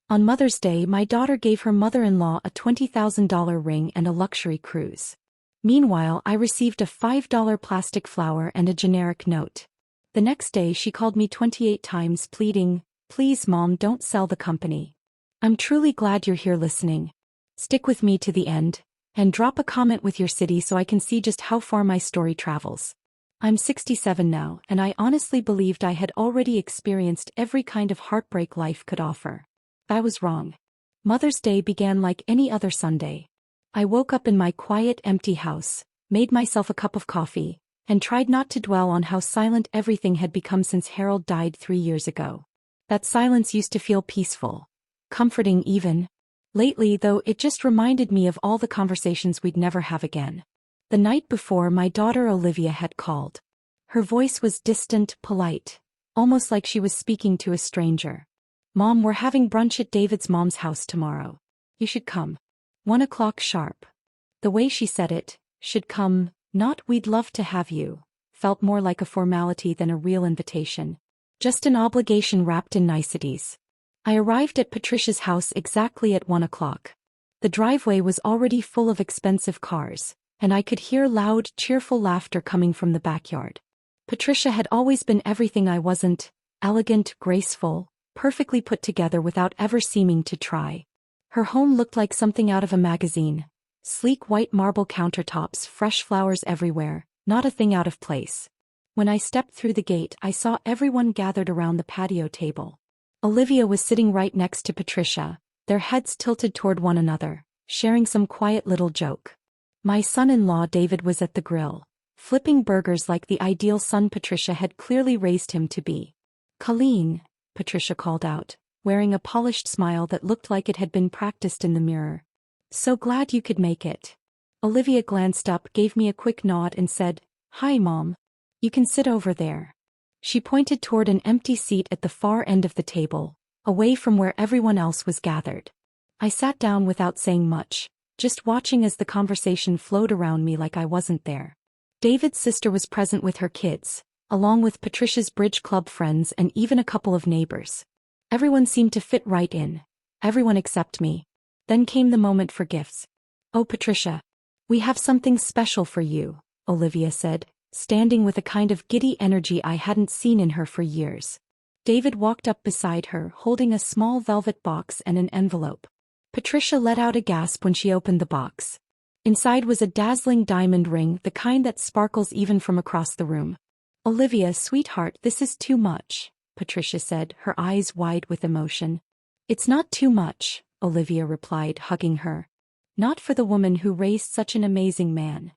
On Mother's Day, my daughter gave her mother-in-law a $20,000 ring and a luxury cruise. Meanwhile, I received a $5 plastic flower and a generic note. The next day she called me 28 times pleading, "Please mom, don't sell the company. I'm truly glad you're here listening. Stick with me to the end, and drop a comment with your city so I can see just how far my story travels." I'm 67 now, and I honestly believed I had already experienced every kind of heartbreak life could offer. I was wrong. Mother's Day began like any other Sunday. I woke up in my quiet, empty house, made myself a cup of coffee, and tried not to dwell on how silent everything had become since Harold died 3 years ago. That silence used to feel peaceful, comforting even. Lately, though, it just reminded me of all the conversations we'd never have again. The night before, my daughter Olivia had called. Her voice was distant, polite, almost like she was speaking to a stranger. "Mom, we're having brunch at David's mom's house tomorrow. You should come. 1 o'clock sharp." The way she said it, "should come," not "we'd love to have you," felt more like a formality than a real invitation. Just an obligation wrapped in niceties. I arrived at Patricia's house exactly at 1 o'clock. The driveway was already full of expensive cars, and I could hear loud, cheerful laughter coming from the backyard. Patricia had always been everything I wasn't: elegant, graceful, perfectly put together without ever seeming to try. Her home looked like something out of a magazine. Sleek white marble countertops, fresh flowers everywhere, not a thing out of place. When I stepped through the gate, I saw everyone gathered around the patio table. Olivia was sitting right next to Patricia, their heads tilted toward one another, sharing some quiet little joke. My son-in-law David was at the grill, flipping burgers like the ideal son Patricia had clearly raised him to be. "Colleen," Patricia called out, wearing a polished smile that looked like it had been practiced in the mirror. "So glad you could make it." Olivia glanced up, gave me a quick nod and said, "Hi Mom. You can sit over there." She pointed toward an empty seat at the far end of the table, away from where everyone else was gathered. I sat down without saying much, just watching as the conversation flowed around me like I wasn't there. David's sister was present with her kids, along with Patricia's bridge club friends and even a couple of neighbors. Everyone seemed to fit right in. Everyone except me. Then came the moment for gifts. "Oh Patricia, we have something special for you," Olivia said, standing with a kind of giddy energy I hadn't seen in her for years. David walked up beside her, holding a small velvet box and an envelope. Patricia let out a gasp when she opened the box. Inside was a dazzling diamond ring, the kind that sparkles even from across the room. "Olivia, sweetheart, this is too much," Patricia said, her eyes wide with emotion. "It's not too much," Olivia replied, hugging her. "Not for the woman who raised such an amazing man."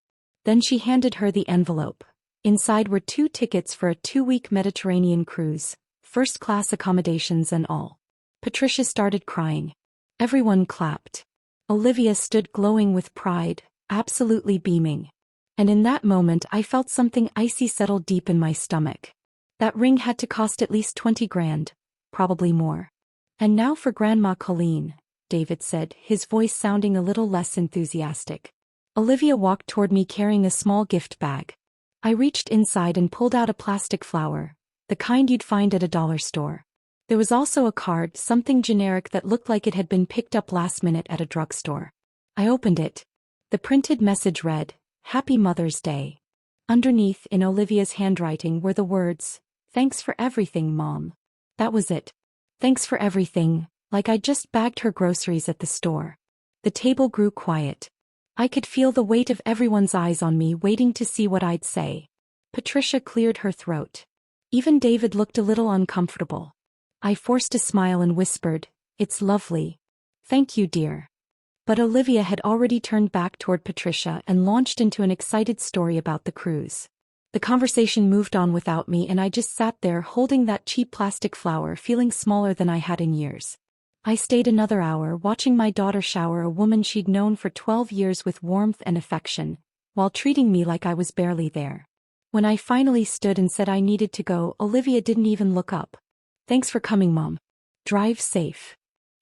Then she handed her the envelope. Inside were 2 tickets for a 2-week Mediterranean cruise, first-class accommodations and all. Patricia started crying. Everyone clapped. Olivia stood glowing with pride, absolutely beaming. And in that moment I felt something icy settle deep in my stomach. That ring had to cost at least 20 grand, probably more. "And now for Grandma Colleen," David said, his voice sounding a little less enthusiastic. Olivia walked toward me carrying a small gift bag. I reached inside and pulled out a plastic flower, the kind you'd find at a dollar store. There was also a card, something generic that looked like it had been picked up last minute at a drugstore. I opened it. The printed message read, "Happy Mother's Day." Underneath, in Olivia's handwriting, were the words, "Thanks for everything, Mom." That was it. Thanks for everything, like I'd just bagged her groceries at the store. The table grew quiet. I could feel the weight of everyone's eyes on me, waiting to see what I'd say. Patricia cleared her throat. Even David looked a little uncomfortable. I forced a smile and whispered, "It's lovely. Thank you, dear." But Olivia had already turned back toward Patricia and launched into an excited story about the cruise. The conversation moved on without me, and I just sat there holding that cheap plastic flower, feeling smaller than I had in years. I stayed another hour watching my daughter shower a woman she'd known for 12 years with warmth and affection, while treating me like I was barely there. When I finally stood and said I needed to go, Olivia didn't even look up. "Thanks for coming, Mom. Drive safe."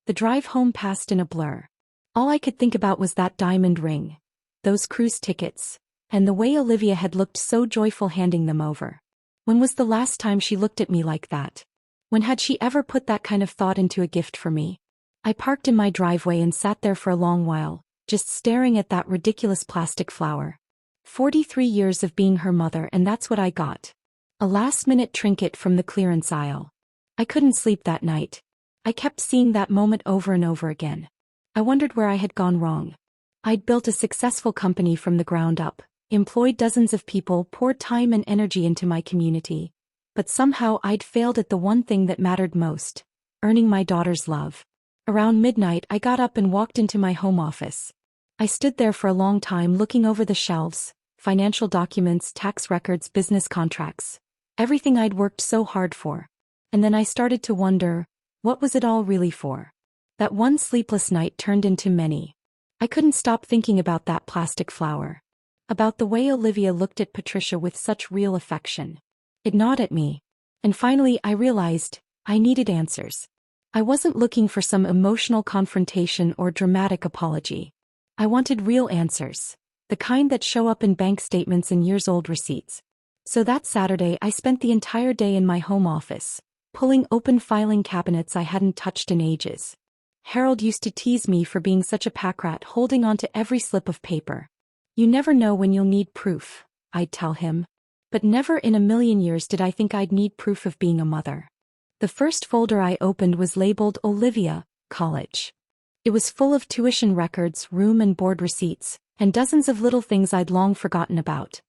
The drive home passed in a blur. All I could think about was that diamond ring, those cruise tickets, and the way Olivia had looked so joyful handing them over. When was the last time she looked at me like that? When had she ever put that kind of thought into a gift for me? I parked in my driveway and sat there for a long while, just staring at that ridiculous plastic flower. 43 years of being her mother, and that's what I got. A last-minute trinket from the clearance aisle. I couldn't sleep that night. I kept seeing that moment over and over again. I wondered where I had gone wrong. I'd built a successful company from the ground up, employed dozens of people, poured time and energy into my community. But somehow I'd failed at the one thing that mattered most: earning my daughter's love. Around midnight I got up and walked into my home office. I stood there for a long time looking over the shelves, financial documents, tax records, business contracts. Everything I'd worked so hard for. And then I started to wonder, what was it all really for? That one sleepless night turned into many. I couldn't stop thinking about that plastic flower. About the way Olivia looked at Patricia with such real affection. It gnawed at me. And finally I realized, I needed answers. I wasn't looking for some emotional confrontation or dramatic apology. I wanted real answers. The kind that show up in bank statements and years-old receipts. So that Saturday I spent the entire day in my home office, pulling open filing cabinets I hadn't touched in ages. Harold used to tease me for being such a pack rat, holding on to every slip of paper. "You never know when you'll need proof," I'd tell him. But never in a million years did I think I'd need proof of being a mother. The first folder I opened was labeled Olivia, College. It was full of tuition records, room and board receipts, and dozens of little things I'd long forgotten about.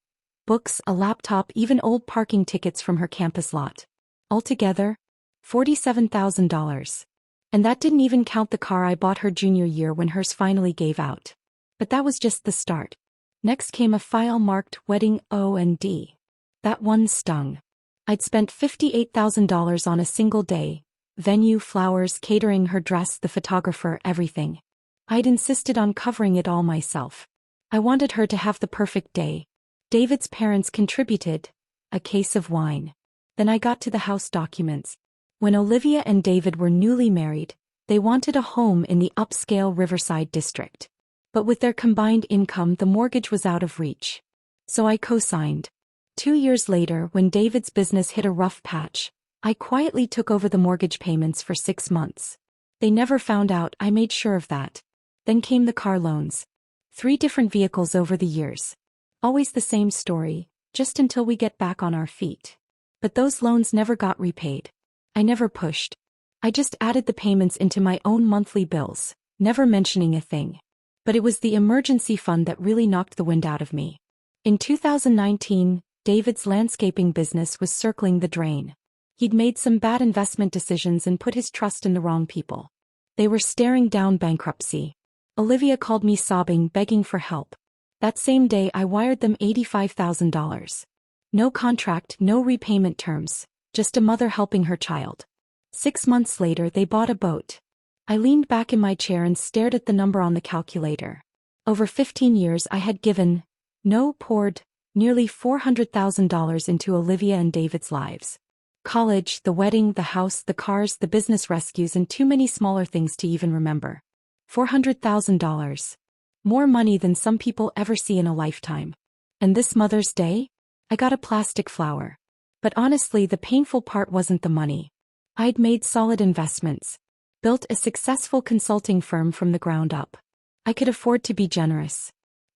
Books, a laptop, even old parking tickets from her campus lot. Altogether, $47,000. And that didn't even count the car I bought her junior year when hers finally gave out. But that was just the start. Next came a file marked Wedding O&D. That one stung. I'd spent $58,000 on a single day. Venue, flowers, catering, her dress, the photographer, everything. I'd insisted on covering it all myself. I wanted her to have the perfect day. David's parents contributed a case of wine. Then I got to the house documents. When Olivia and David were newly married, they wanted a home in the upscale Riverside district. But with their combined income, the mortgage was out of reach. So I co-signed. 2 years later, when David's business hit a rough patch, I quietly took over the mortgage payments for 6 months. They never found out, I made sure of that. Then came the car loans. 3 different vehicles over the years. Always the same story, just until we get back on our feet. But those loans never got repaid. I never pushed. I just added the payments into my own monthly bills, never mentioning a thing. But it was the emergency fund that really knocked the wind out of me. In 2019, David's landscaping business was circling the drain. He'd made some bad investment decisions and put his trust in the wrong people. They were staring down bankruptcy. Olivia called me sobbing, begging for help. That same day I wired them $85,000. No contract, no repayment terms, just a mother helping her child. 6 months later they bought a boat. I leaned back in my chair and stared at the number on the calculator. Over 15 years I had poured nearly $400,000 into Olivia and David's lives. College, the wedding, the house, the cars, the business rescues, and too many smaller things to even remember. $400,000. More money than some people ever see in a lifetime. And this Mother's Day? I got a plastic flower. But honestly, the painful part wasn't the money. I'd made solid investments. Built a successful consulting firm from the ground up. I could afford to be generous.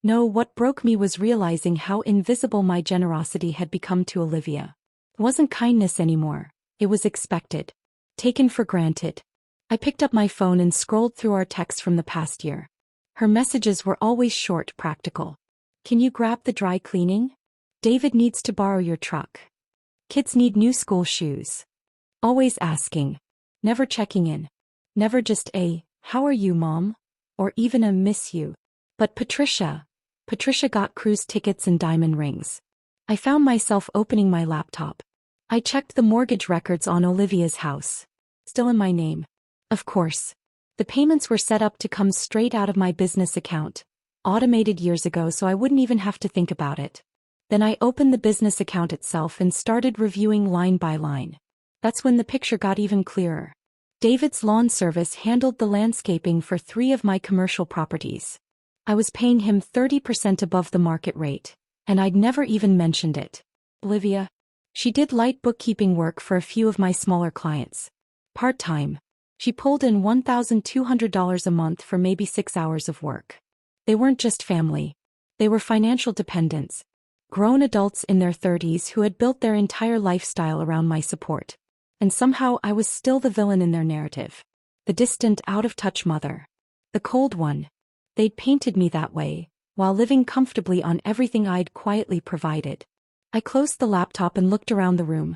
No, what broke me was realizing how invisible my generosity had become to Olivia. It wasn't kindness anymore. It was expected. Taken for granted. I picked up my phone and scrolled through our texts from the past year. Her messages were always short, practical. "Can you grab the dry cleaning? David needs to borrow your truck. Kids need new school shoes." Always asking. Never checking in. Never just a, "How are you, Mom?" Or even a "Miss you." But Patricia got cruise tickets and diamond rings. I found myself opening my laptop. I checked the mortgage records on Olivia's house. Still in my name. Of course. The payments were set up to come straight out of my business account, automated years ago so I wouldn't even have to think about it. Then I opened the business account itself and started reviewing line by line. That's when the picture got even clearer. David's lawn service handled the landscaping for 3 of my commercial properties. I was paying him 30% above the market rate, and I'd never even mentioned it. Olivia? She did light bookkeeping work for a few of my smaller clients. Part-time. She pulled in $1,200 a month for maybe 6 hours of work. They weren't just family. They were financial dependents. Grown adults in their 30s who had built their entire lifestyle around my support. And somehow I was still the villain in their narrative. The distant, out-of-touch mother. The cold one. They'd painted me that way, while living comfortably on everything I'd quietly provided. I closed the laptop and looked around the room.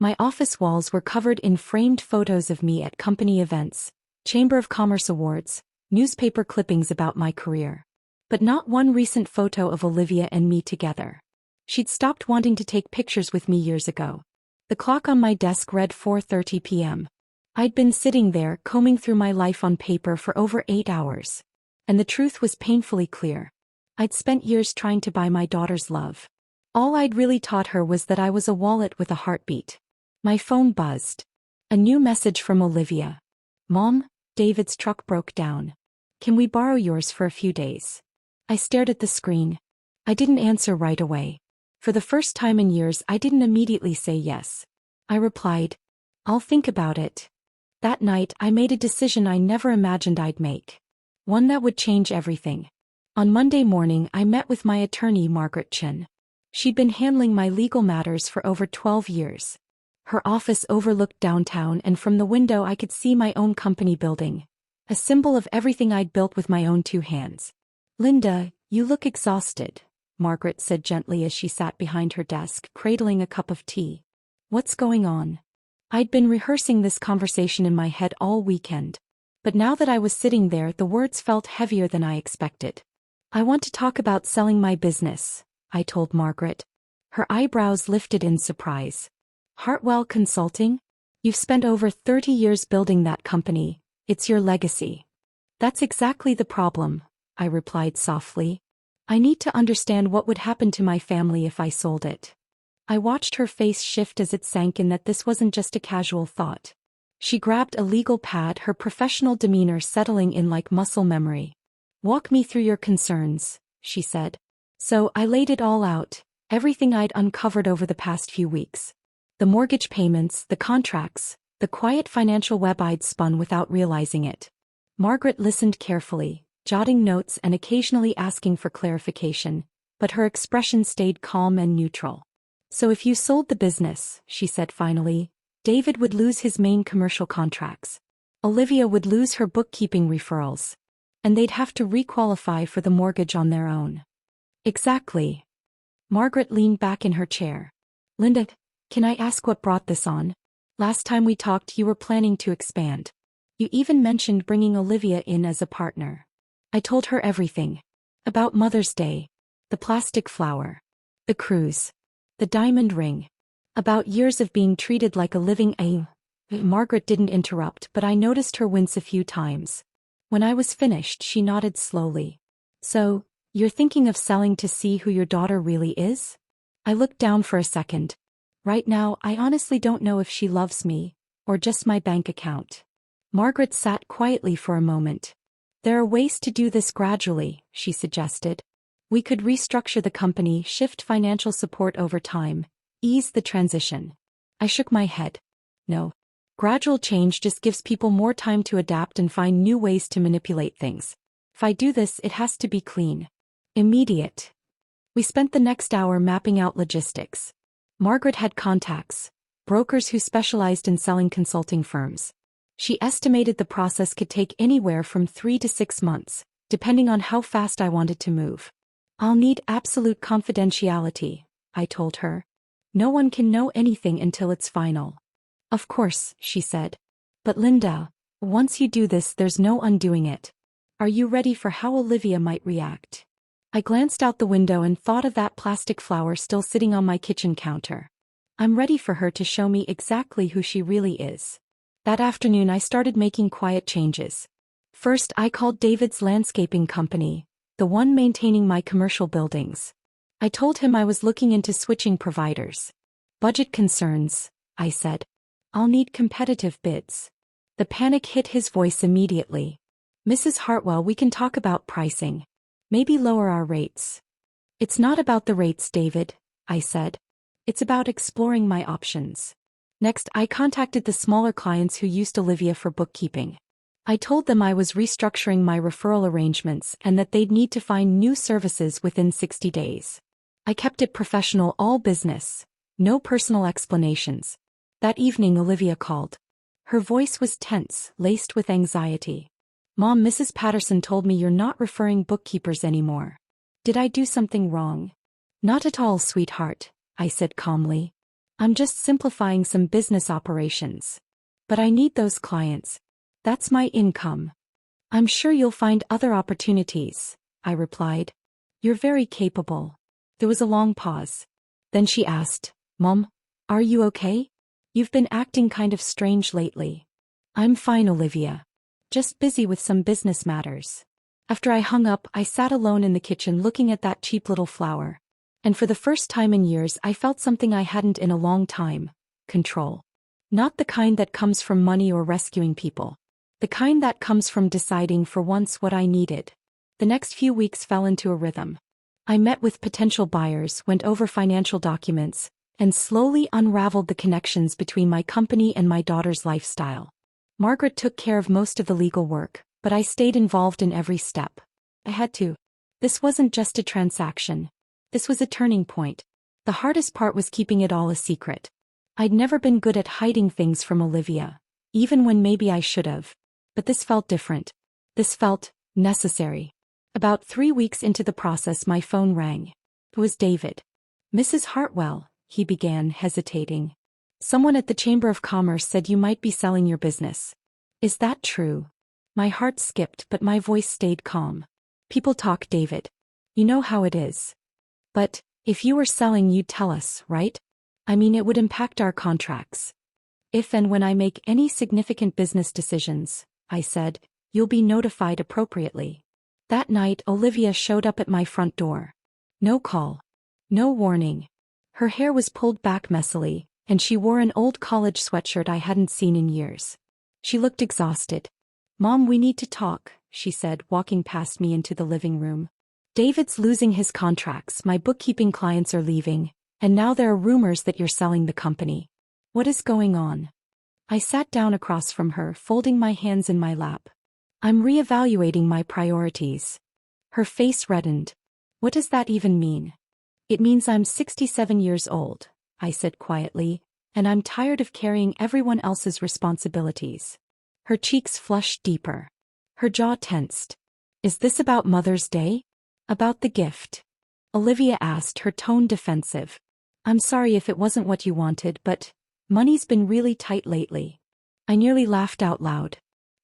My office walls were covered in framed photos of me at company events, Chamber of Commerce awards, newspaper clippings about my career. But not one recent photo of Olivia and me together. She'd stopped wanting to take pictures with me years ago. The clock on my desk read 4:30 p.m. I'd been sitting there combing through my life on paper for over 8 hours. And the truth was painfully clear. I'd spent years trying to buy my daughter's love. All I'd really taught her was that I was a wallet with a heartbeat. My phone buzzed. A new message from Olivia. Mom, David's truck broke down. Can we borrow yours for a few days? I stared at the screen. I didn't answer right away. For the first time in years, I didn't immediately say yes. I replied, I'll think about it. That night, I made a decision I never imagined I'd make. One that would change everything. On Monday morning, I met with my attorney, Margaret Chin. She'd been handling my legal matters for over 12 years. Her office overlooked downtown, and from the window I could see my own company building. A symbol of everything I'd built with my own 2 hands. Linda, you look exhausted, Margaret said gently as she sat behind her desk, cradling a cup of tea. What's going on? I'd been rehearsing this conversation in my head all weekend. But now that I was sitting there, the words felt heavier than I expected. I want to talk about selling my business, I told Margaret. Her eyebrows lifted in surprise. Hartwell Consulting? You've spent over 30 years building that company. It's your legacy. That's exactly the problem, I replied softly. I need to understand what would happen to my family if I sold it. I watched her face shift as it sank in that this wasn't just a casual thought. She grabbed a legal pad, her professional demeanor settling in like muscle memory. Walk me through your concerns, she said. So I laid it all out, everything I'd uncovered over the past few weeks. The mortgage payments, the contracts, the quiet financial web I'd spun without realizing it. Margaret listened carefully, jotting notes and occasionally asking for clarification, but her expression stayed calm and neutral. So if you sold the business, she said finally, David would lose his main commercial contracts. Olivia would lose her bookkeeping referrals. And they'd have to requalify for the mortgage on their own. Exactly. Margaret leaned back in her chair. Linda, can I ask what brought this on? Last time we talked, you were planning to expand. You even mentioned bringing Olivia in as a partner. I told her everything. About Mother's Day. The plastic flower. The cruise. The diamond ring. About years of being treated like a living Margaret didn't interrupt, but I noticed her wince a few times. When I was finished, she nodded slowly. So, you're thinking of selling to see who your daughter really is? I looked down for a second. Right now, I honestly don't know if she loves me, or just my bank account. Margaret sat quietly for a moment. There are ways to do this gradually, she suggested. We could restructure the company, shift financial support over time, ease the transition. I shook my head. No. Gradual change just gives people more time to adapt and find new ways to manipulate things. If I do this, it has to be clean. Immediate. We spent the next hour mapping out logistics. Margaret had contacts, brokers who specialized in selling consulting firms. She estimated the process could take anywhere from 3 to 6 months, depending on how fast I wanted to move. I'll need absolute confidentiality, I told her. No one can know anything until it's final. Of course, she said. But Linda, once you do this, there's no undoing it. Are you ready for how Olivia might react? I glanced out the window and thought of that plastic flower still sitting on my kitchen counter. I'm ready for her to show me exactly who she really is. That afternoon I started making quiet changes. First, I called David's landscaping company, the one maintaining my commercial buildings. I told him I was looking into switching providers. Budget concerns, I said. I'll need competitive bids. The panic hit his voice immediately. Mrs. Hartwell, we can talk about pricing. Maybe lower our rates. It's not about the rates, David, I said. It's about exploring my options. Next, I contacted the smaller clients who used Olivia for bookkeeping. I told them I was restructuring my referral arrangements and that they'd need to find new services within 60 days. I kept it professional, all business. No personal explanations. That evening Olivia called. Her voice was tense, laced with anxiety. Mom, Mrs. Patterson told me you're not referring bookkeepers anymore. Did I do something wrong? Not at all, sweetheart, I said calmly. I'm just simplifying some business operations. But I need those clients. That's my income. I'm sure you'll find other opportunities, I replied. You're very capable. There was a long pause. Then she asked, Mom, are you okay? You've been acting kind of strange lately. I'm fine, Olivia. Just busy with some business matters. After I hung up, I sat alone in the kitchen looking at that cheap little flower. And for the first time in years I felt something I hadn't in a long time: control. Not the kind that comes from money or rescuing people. The kind that comes from deciding for once what I needed. The next few weeks fell into a rhythm. I met with potential buyers, went over financial documents, and slowly unraveled the connections between my company and my daughter's lifestyle. Margaret took care of most of the legal work, but I stayed involved in every step. I had to. This wasn't just a transaction. This was a turning point. The hardest part was keeping it all a secret. I'd never been good at hiding things from Olivia, even when maybe I should have. But this felt different. This felt necessary. About 3 weeks into the process my phone rang. It was David. Mrs. Hartwell, he began, hesitating. Someone at the Chamber of Commerce said you might be selling your business. Is that true? My heart skipped, but my voice stayed calm. People talk, David. You know how it is. But, if you were selling, you'd tell us, right? I mean, it would impact our contracts. If and when I make any significant business decisions, I said, you'll be notified appropriately. That night Olivia showed up at my front door. No call. No warning. Her hair was pulled back messily, and she wore an old college sweatshirt I hadn't seen in years. She looked exhausted. Mom, we need to talk, she said, walking past me into the living room. David's losing his contracts, my bookkeeping clients are leaving, and now there are rumors that you're selling the company. What is going on? I sat down across from her, folding my hands in my lap. I'm reevaluating my priorities. Her face reddened. What does that even mean? It means I'm 67 years old, I said quietly, and I'm tired of carrying everyone else's responsibilities. Her cheeks flushed deeper. Her jaw tensed. Is this about Mother's Day? About the gift? Olivia asked, her tone defensive. I'm sorry if it wasn't what you wanted, but money's been really tight lately. I nearly laughed out loud.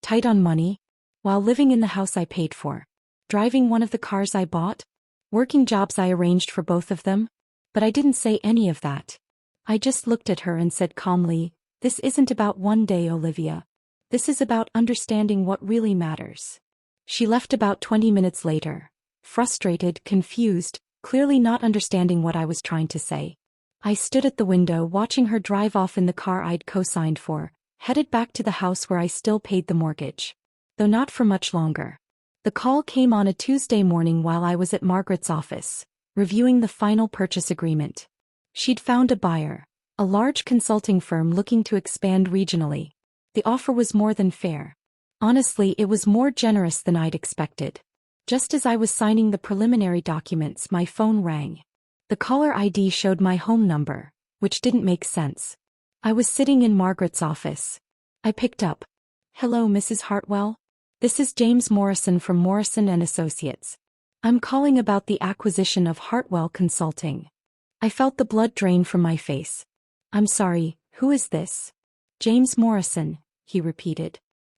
Tight on money? While living in the house I paid for? Driving one of the cars I bought? Working jobs I arranged for both of them? But I didn't say any of that. I just looked at her and said calmly, this isn't about one day, Olivia. This is about understanding what really matters. She left about 20 minutes later. Frustrated, confused, clearly not understanding what I was trying to say. I stood at the window watching her drive off in the car I'd co-signed for, headed back to the house where I still paid the mortgage. Though not for much longer. The call came on a Tuesday morning while I was at Margaret's office, reviewing the final purchase agreement. She'd found a buyer, a large consulting firm looking to expand regionally. The offer was more than fair. Honestly, it was more generous than I'd expected. Just as I was signing the preliminary documents, my phone rang. The caller ID showed my home number, which didn't make sense. I was sitting in Margaret's office. I picked up. Hello, Mrs. Hartwell? This is James Morrison from Morrison & Associates. I'm calling about the acquisition of Hartwell Consulting. I felt the blood drain from my face. I'm sorry, who is this? James Morrison, he repeated.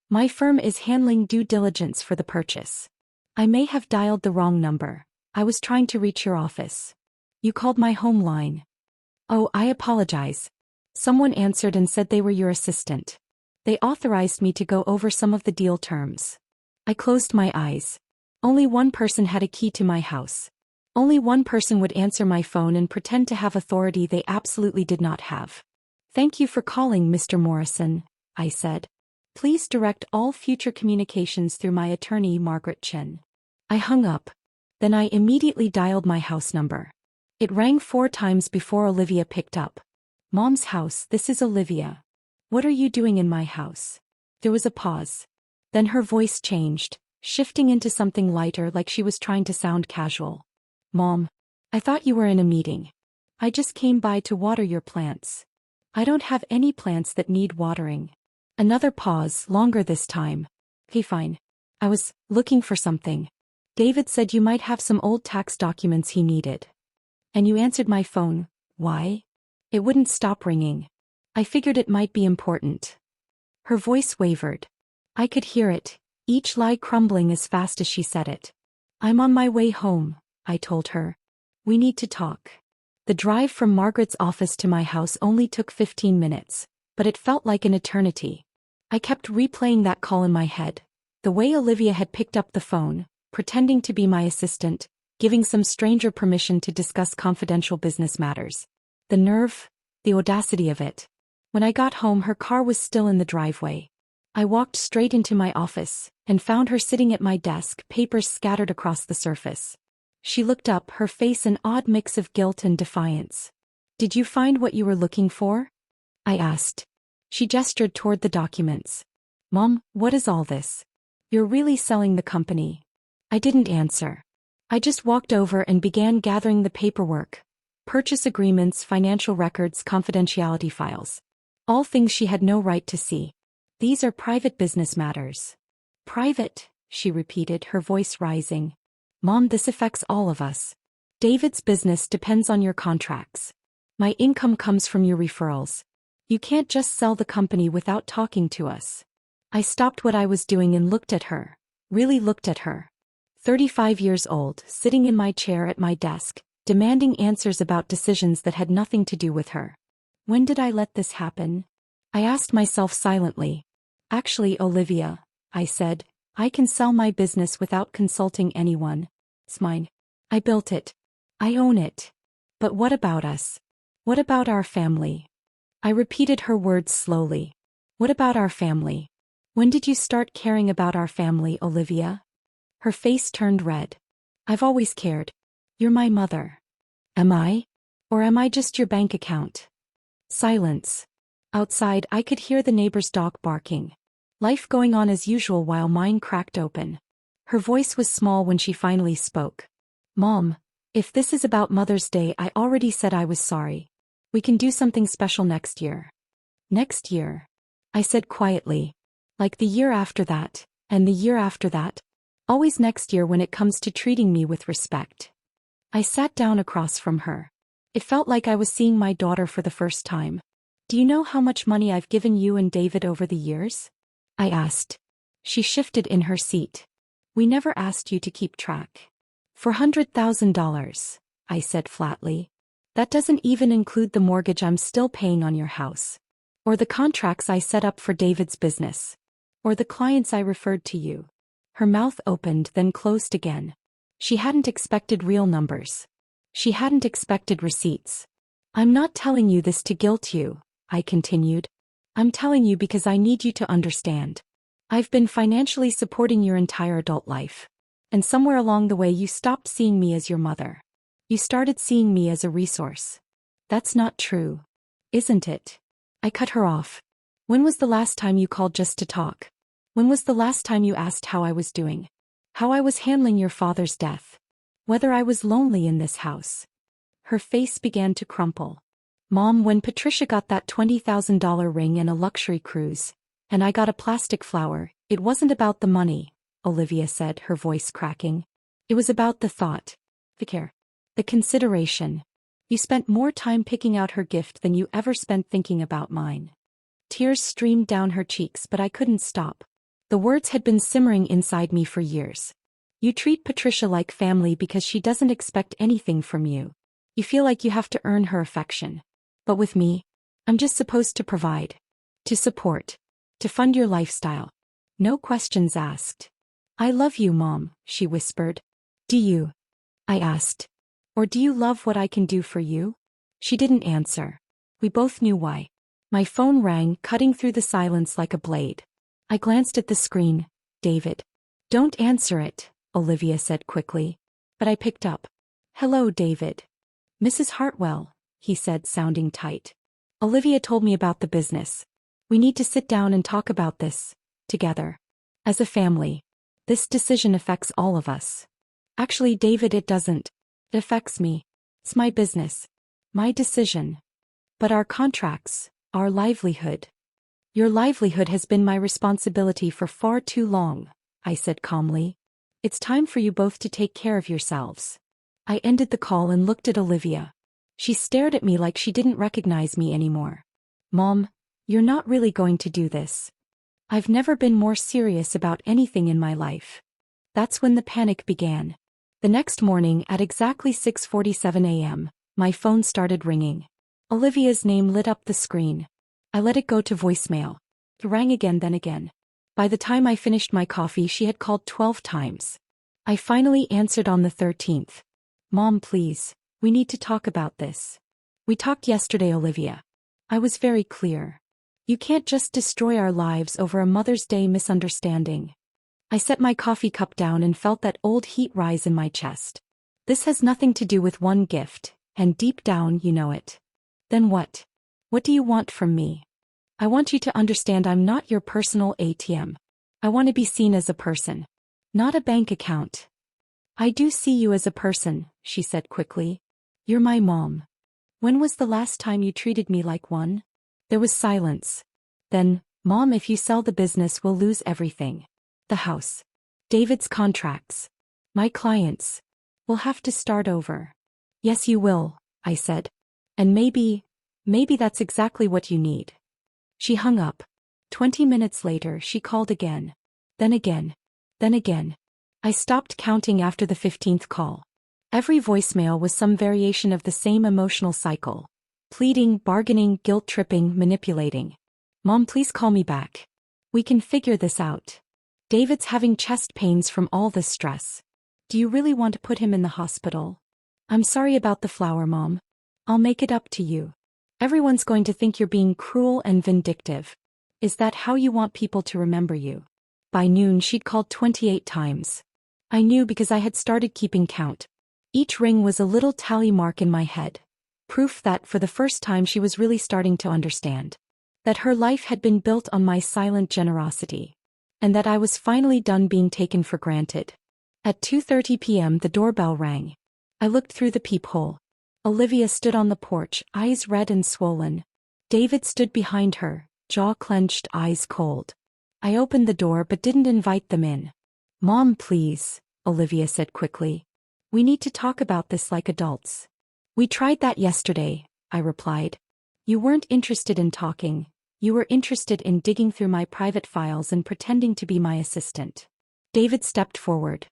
My firm is handling due diligence for the purchase. I may have dialed the wrong number. I was trying to reach your office. You called my home line. Oh, I apologize. Someone answered and said they were your assistant. They authorized me to go over some of the deal terms. I closed my eyes. Only one person had a key to my house. Only one person would answer my phone and pretend to have authority they absolutely did not have. Thank you for calling, Mr. Morrison, I said. Please direct all future communications through my attorney, Margaret Chen. I hung up. Then I immediately dialed my house number. It rang 4 times before Olivia picked up. Mom's house, this is Olivia. What are you doing in my house? There was a pause. Then her voice changed, shifting into something lighter like she was trying to sound casual. Mom, I thought you were in a meeting. I just came by to water your plants. I don't have any plants that need watering. Another pause, longer this time. Okay, fine. I was looking for something. David said you might have some old tax documents he needed. And you answered my phone. Why? It wouldn't stop ringing. I figured it might be important. Her voice wavered. I could hear it, each lie crumbling as fast as she said it. I'm on my way home, I told her. We need to talk. The drive from Margaret's office to my house only took 15 minutes, but it felt like an eternity. I kept replaying that call in my head. The way Olivia had picked up the phone, pretending to be my assistant, giving some stranger permission to discuss confidential business matters. The nerve, the audacity of it. When I got home, her car was still in the driveway. I walked straight into my office and found her sitting at my desk, papers scattered across the surface. She looked up, her face an odd mix of guilt and defiance. Did you find what you were looking for? I asked. She gestured toward the documents. Mom, what is all this? You're really selling the company. I didn't answer. I just walked over and began gathering the paperwork. Purchase agreements, financial records, confidentiality files. All things she had no right to see. These are private business matters. Private, she repeated, her voice rising. Mom, this affects all of us. David's business depends on your contracts. My income comes from your referrals. You can't just sell the company without talking to us. I stopped what I was doing and looked at her. Really looked at her. 35 years old, sitting in my chair at my desk, demanding answers about decisions that had nothing to do with her. When did I let this happen? I asked myself silently. Actually, Olivia, I said, I can sell my business without consulting anyone. It's mine. I built it. I own it. But what about us? What about our family? I repeated her words slowly. What about our family? When did you start caring about our family, Olivia? Her face turned red. I've always cared. You're my mother. Am I? Or am I just your bank account? Silence. Outside, I could hear the neighbor's dog barking. Life going on as usual while mine cracked open. Her voice was small when she finally spoke. Mom, if this is about Mother's Day, I already said I was sorry. We can do something special next year. Next year? I said quietly. Like the year after that, and the year after that. Always next year when it comes to treating me with respect. I sat down across from her. It felt like I was seeing my daughter for the first time. Do you know how much money I've given you and David over the years? I asked. She shifted in her seat. We never asked you to keep track. $400,000, I said flatly. That doesn't even include the mortgage I'm still paying on your house. Or the contracts I set up for David's business. Or the clients I referred to you. Her mouth opened then closed again. She hadn't expected real numbers. She hadn't expected receipts. I'm not telling you this to guilt you, I continued. I'm telling you because I need you to understand. I've been financially supporting your entire adult life. And somewhere along the way you stopped seeing me as your mother. You started seeing me as a resource. That's not true. Isn't it? I cut her off. When was the last time you called just to talk? When was the last time you asked how I was doing? How I was handling your father's death? Whether I was lonely in this house? Her face began to crumple. Mom, when Patricia got that $20,000 ring and a luxury cruise, and I got a plastic flower, it wasn't about the money, Olivia said, her voice cracking. It was about the thought. The care. The consideration. You spent more time picking out her gift than you ever spent thinking about mine. Tears streamed down her cheeks, but I couldn't stop. The words had been simmering inside me for years. You treat Patricia like family because she doesn't expect anything from you. You feel like you have to earn her affection. But with me, I'm just supposed to provide. To support. To fund your lifestyle. No questions asked. I love you, Mom, she whispered. Do you? I asked. Or do you love what I can do for you? She didn't answer. We both knew why. My phone rang, cutting through the silence like a blade. I glanced at the screen. David. Don't answer it, Olivia said quickly. But I picked up. Hello, David. Mrs. Hartwell, he said, sounding tight. Olivia told me about the business. We need to sit down and talk about this, together. As a family. This decision affects all of us. Actually, David, it doesn't. It affects me. It's my business. My decision. But our contracts, our livelihood. Your livelihood has been my responsibility for far too long, I said calmly. It's time for you both to take care of yourselves. I ended the call and looked at Olivia. She stared at me like she didn't recognize me anymore. Mom, you're not really going to do this. I've never been more serious about anything in my life. That's when the panic began. The next morning at exactly 6:47 a.m., my phone started ringing. Olivia's name lit up the screen. I let it go to voicemail. It rang again, then again. By the time I finished my coffee, she had called 12 times. I finally answered on the 13th. Mom, please, we need to talk about this. We talked yesterday, Olivia. I was very clear. You can't just destroy our lives over a Mother's Day misunderstanding. I set my coffee cup down and felt that old heat rise in my chest. This has nothing to do with one gift, and deep down you know it. Then what? What do you want from me? I want you to understand I'm not your personal ATM. I want to be seen as a person. Not a bank account. I do see you as a person, she said quickly. You're my mom. When was the last time you treated me like one? There was silence. Then, Mom, if you sell the business, we'll lose everything. The house. David's contracts. My clients. We'll have to start over. Yes, you will, I said. And maybe that's exactly what you need. She hung up. 20 minutes later, she called again. Then again. Then again. I stopped counting after the 15th call. Every voicemail was some variation of the same emotional cycle. Pleading, bargaining, guilt-tripping, manipulating. Mom, please call me back. We can figure this out. David's having chest pains from all this stress. Do you really want to put him in the hospital? I'm sorry about the flower, Mom. I'll make it up to you. Everyone's going to think you're being cruel and vindictive. Is that how you want people to remember you? By noon, she'd called 28 times. I knew because I had started keeping count. Each ring was a little tally mark in my head. Proof that for the first time she was really starting to understand. That her life had been built on my silent generosity. And that I was finally done being taken for granted. At 2:30 p.m. the doorbell rang. I looked through the peephole. Olivia stood on the porch, eyes red and swollen. David stood behind her, jaw clenched, eyes cold. I opened the door but didn't invite them in. Mom, please, Olivia said quickly. We need to talk about this like adults. We tried that yesterday, I replied. You weren't interested in talking. You were interested in digging through my private files and pretending to be my assistant. David stepped forward.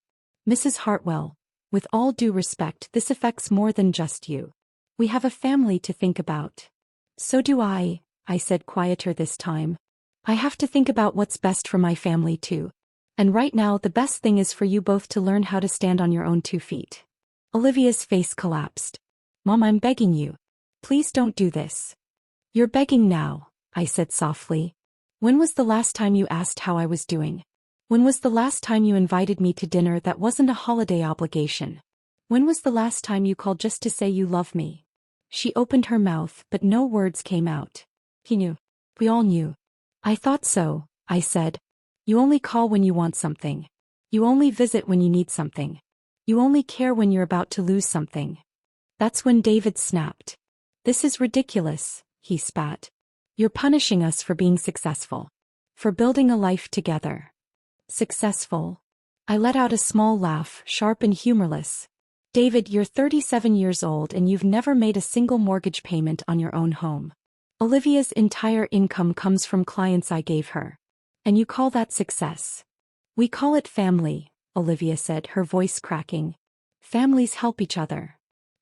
Mrs. Hartwell, with all due respect, this affects more than just you. We have a family to think about. So do I said quieter this time. I have to think about what's best for my family too. And right now the best thing is for you both to learn how to stand on your own 2 feet. Olivia's face collapsed. Mom, I'm begging you. Please don't do this. You're begging now, I said softly. When was the last time you asked how I was doing? When was the last time you invited me to dinner that wasn't a holiday obligation? When was the last time you called just to say you love me? She opened her mouth, but no words came out. He knew. We all knew. I thought so, I said. You only call when you want something. You only visit when you need something. You only care when you're about to lose something. That's when David snapped. This is ridiculous, he spat. You're punishing us for being successful. For building a life together. Successful? I let out a small laugh, sharp and humorless. David, you're 37 years old and you've never made a single mortgage payment on your own home. Olivia's entire income comes from clients I gave her. And you call that success? We call it family, Olivia said, her voice cracking. Families help each other.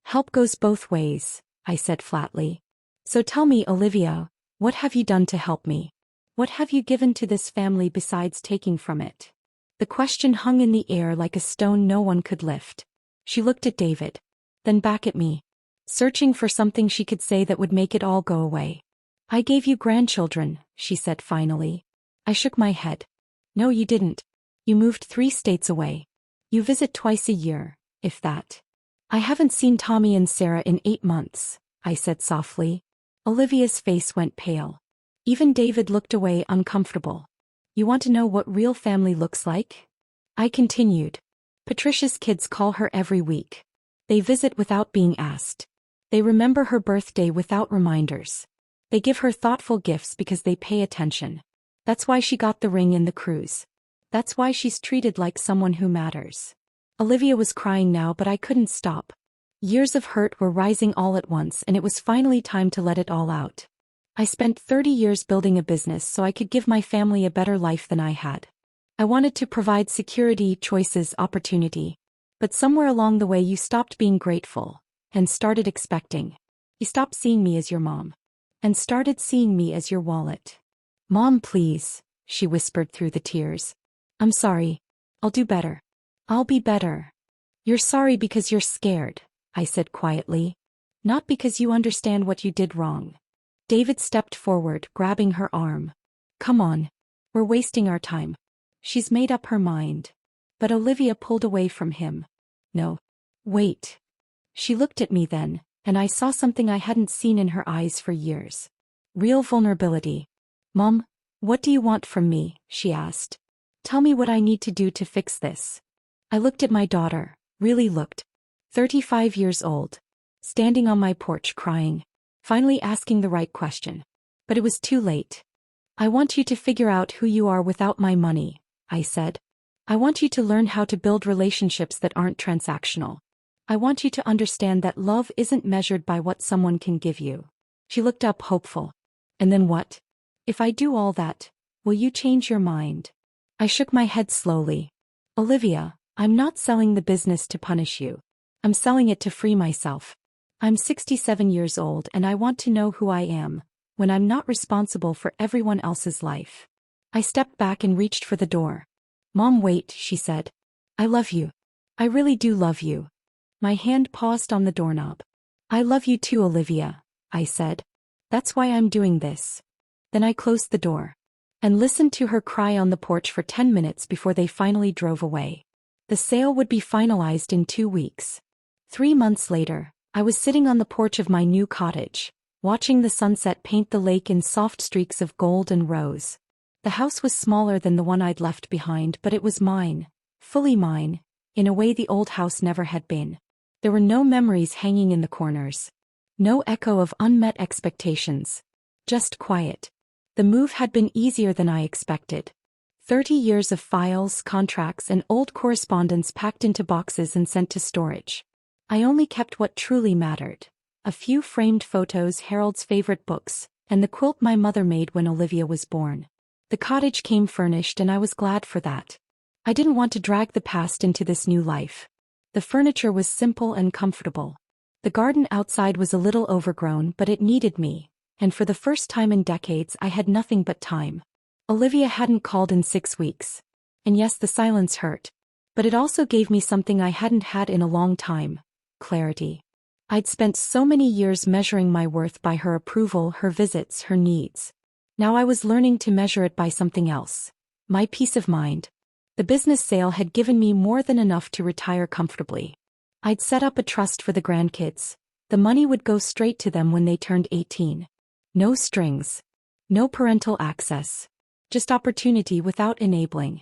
Help goes both ways, I said flatly. So tell me, Olivia, what have you done to help me? What have you given to this family besides taking from it? The question hung in the air like a stone no one could lift. She looked at David. Then back at me. Searching for something she could say that would make it all go away. I gave you grandchildren, she said finally. I shook my head. No, you didn't. You moved 3 states away. You visit twice a year, if that. I haven't seen Tommy and Sarah in 8 months, I said softly. Olivia's face went pale. Even David looked away uncomfortable. You want to know what real family looks like? I continued. Patricia's kids call her every week. They visit without being asked. They remember her birthday without reminders. They give her thoughtful gifts because they pay attention. That's why she got the ring in the cruise. That's why she's treated like someone who matters. Olivia was crying now, but I couldn't stop. Years of hurt were rising all at once, and it was finally time to let it all out. I spent 30 years building a business so I could give my family a better life than I had. I wanted to provide security, choices, opportunity. But somewhere along the way you stopped being grateful and started expecting. You stopped seeing me as your mom and started seeing me as your wallet. Mom, please, she whispered through the tears. I'm sorry. I'll do better. I'll be better. You're sorry because you're scared, I said quietly. Not because you understand what you did wrong. David stepped forward, grabbing her arm. Come on. We're wasting our time. She's made up her mind. But Olivia pulled away from him. No. Wait. She looked at me then, and I saw something I hadn't seen in her eyes for years. Real vulnerability. Mom, what do you want from me? She asked. Tell me what I need to do to fix this. I looked at my daughter, really looked. 35 years old. Standing on my porch crying. Finally asking the right question. But it was too late. I want you to figure out who you are without my money, I said. I want you to learn how to build relationships that aren't transactional. I want you to understand that love isn't measured by what someone can give you. She looked up hopeful. And then what? If I do all that, will you change your mind? I shook my head slowly. Olivia, I'm not selling the business to punish you. I'm selling it to free myself. I'm 67 years old and I want to know who I am, when I'm not responsible for everyone else's life. I stepped back and reached for the door. Mom, wait, she said. I love you. I really do love you. My hand paused on the doorknob. I love you too, Olivia, I said. That's why I'm doing this. Then I closed the door and listened to her cry on the porch for 10 minutes before they finally drove away. The sale would be finalized in 2 weeks. 3 months later, I was sitting on the porch of my new cottage, watching the sunset paint the lake in soft streaks of gold and rose. The house was smaller than the one I'd left behind, but it was mine, fully mine, in a way the old house never had been. There were no memories hanging in the corners. No echo of unmet expectations. Just quiet. The move had been easier than I expected. 30 years of files, contracts, and old correspondence packed into boxes and sent to storage. I only kept what truly mattered. A few framed photos, Harold's favorite books, and the quilt my mother made when Olivia was born. The cottage came furnished and I was glad for that. I didn't want to drag the past into this new life. The furniture was simple and comfortable. The garden outside was a little overgrown, but it needed me, and for the first time in decades I had nothing but time. Olivia hadn't called in 6 weeks. And yes, the silence hurt. But it also gave me something I hadn't had in a long time. Clarity. I'd spent so many years measuring my worth by her approval, her visits, her needs. Now I was learning to measure it by something else. My peace of mind. The business sale had given me more than enough to retire comfortably. I'd set up a trust for the grandkids. The money would go straight to them when they turned 18. No strings. No parental access. Just opportunity without enabling.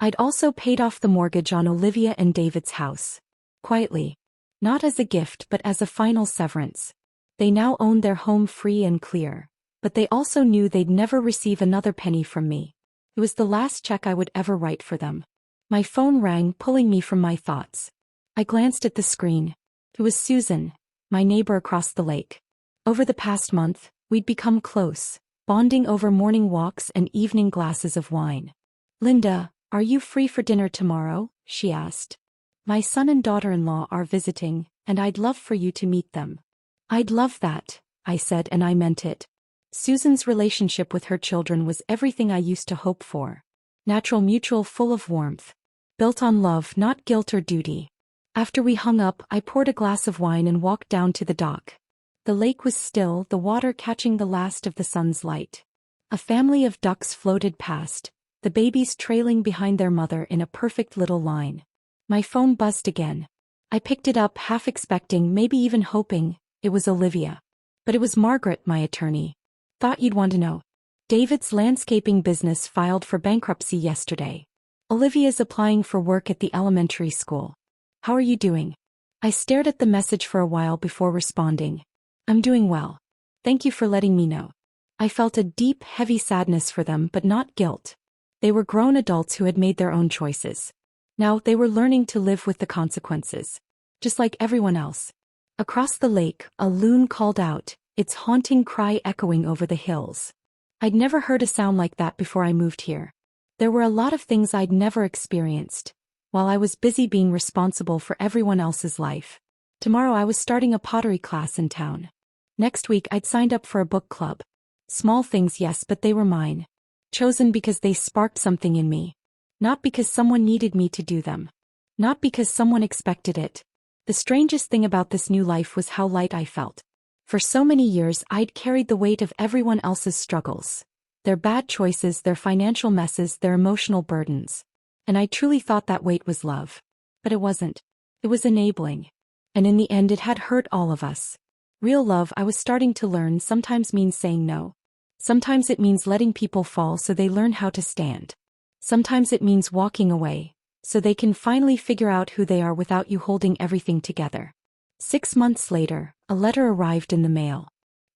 I'd also paid off the mortgage on Olivia and David's house. Quietly. Not as a gift but as a final severance. They now owned their home free and clear. But they also knew they'd never receive another penny from me. It was the last check I would ever write for them. My phone rang, pulling me from my thoughts. I glanced at the screen. It was Susan, my neighbor across the lake. Over the past month, we'd become close, bonding over morning walks and evening glasses of wine. Linda, are you free for dinner tomorrow? She asked. My son and daughter-in-law are visiting, and I'd love for you to meet them. I'd love that, I said, and I meant it. Susan's relationship with her children was everything I used to hope for. Natural, mutual, full of warmth. Built on love, not guilt or duty. After we hung up, I poured a glass of wine and walked down to the dock. The lake was still, the water catching the last of the sun's light. A family of ducks floated past, the babies trailing behind their mother in a perfect little line. My phone buzzed again. I picked it up, half expecting, maybe even hoping, it was Olivia. But it was Margaret, my attorney. Thought you'd want to know. David's landscaping business filed for bankruptcy yesterday. Olivia's applying for work at the elementary school. How are you doing? I stared at the message for a while before responding. I'm doing well. Thank you for letting me know. I felt a deep, heavy sadness for them, but not guilt. They were grown adults who had made their own choices. Now they were learning to live with the consequences. Just like everyone else. Across the lake, a loon called out, its haunting cry echoing over the hills. I'd never heard a sound like that before I moved here. There were a lot of things I'd never experienced, while I was busy being responsible for everyone else's life. Tomorrow I was starting a pottery class in town. Next week I'd signed up for a book club. Small things, yes, but they were mine. Chosen because they sparked something in me. Not because someone needed me to do them. Not because someone expected it. The strangest thing about this new life was how light I felt. For so many years I'd carried the weight of everyone else's struggles. Their bad choices, their financial messes, their emotional burdens. And I truly thought that weight was love. But it wasn't. It was enabling. And in the end it had hurt all of us. Real love, I was starting to learn, sometimes means saying no. Sometimes it means letting people fall so they learn how to stand. Sometimes it means walking away, so they can finally figure out who they are without you holding everything together. 6 months later, a letter arrived in the mail.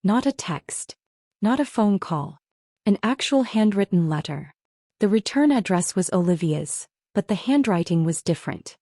Not a text. Not a phone call. An actual handwritten letter. The return address was Olivia's, but the handwriting was different.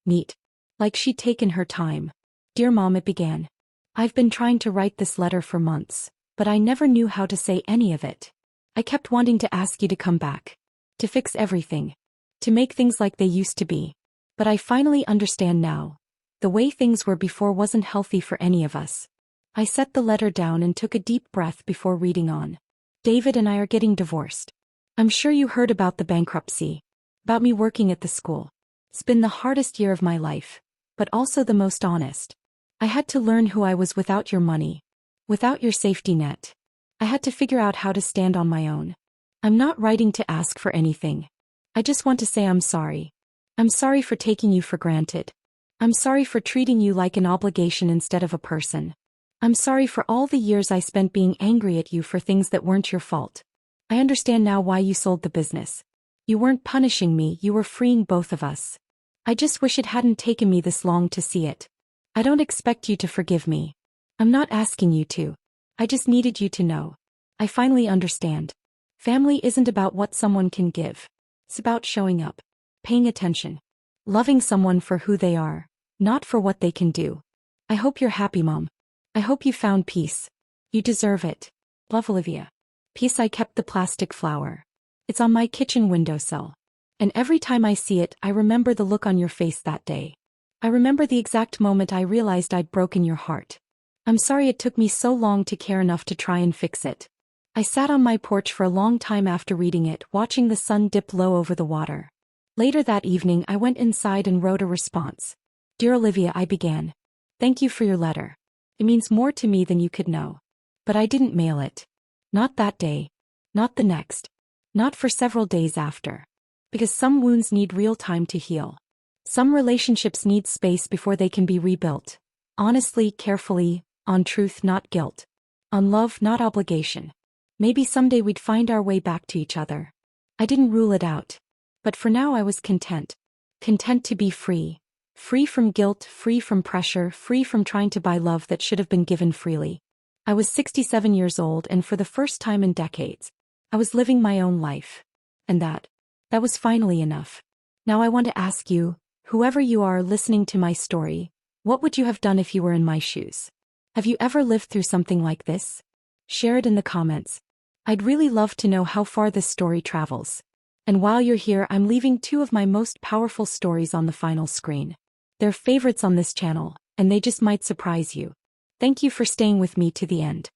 Neat. Like she'd taken her time. Dear Mom, it began. I've been trying to write this letter for months, but I never knew how to say any of it. I kept wanting to ask you to come back. To fix everything. To make things like they used to be. But I finally understand now. The way things were before wasn't healthy for any of us. I set the letter down and took a deep breath before reading on. David and I are getting divorced. I'm sure you heard about the bankruptcy. About me working at the school. It's been the hardest year of my life, but also the most honest. I had to learn who I was without your money. Without your safety net. I had to figure out how to stand on my own. I'm not writing to ask for anything. I just want to say I'm sorry. I'm sorry for taking you for granted. I'm sorry for treating you like an obligation instead of a person. I'm sorry for all the years I spent being angry at you for things that weren't your fault. I understand now why you sold the business. You weren't punishing me, you were freeing both of us. I just wish it hadn't taken me this long to see it. I don't expect you to forgive me. I'm not asking you to. I just needed you to know. I finally understand. Family isn't about what someone can give. It's about showing up. Paying attention. Loving someone for who they are, not for what they can do. I hope you're happy, Mom. I hope you found peace. You deserve it. Love, Olivia. Peace. I kept the plastic flower. It's on my kitchen windowsill. And every time I see it, I remember the look on your face that day. I remember the exact moment I realized I'd broken your heart. I'm sorry it took me so long to care enough to try and fix it. I sat on my porch for a long time after reading it, watching the sun dip low over the water. Later that evening I went inside and wrote a response. Dear Olivia, I began. Thank you for your letter. It means more to me than you could know. But I didn't mail it. Not that day. Not the next. Not for several days after. Because some wounds need real time to heal. Some relationships need space before they can be rebuilt. Honestly, carefully, on truth, not guilt. On love, not obligation. Maybe someday we'd find our way back to each other. I didn't rule it out. But for now I was content. Content to be free. Free from guilt, free from pressure, free from trying to buy love that should have been given freely. I was 67 years old, and for the first time in decades, I was living my own life. And that was finally enough. Now I want to ask you, whoever you are listening to my story, what would you have done if you were in my shoes? Have you ever lived through something like this? Share it in the comments. I'd really love to know how far this story travels. And while you're here, I'm leaving 2 of my most powerful stories on the final screen. They're favorites on this channel, and they just might surprise you. Thank you for staying with me to the end.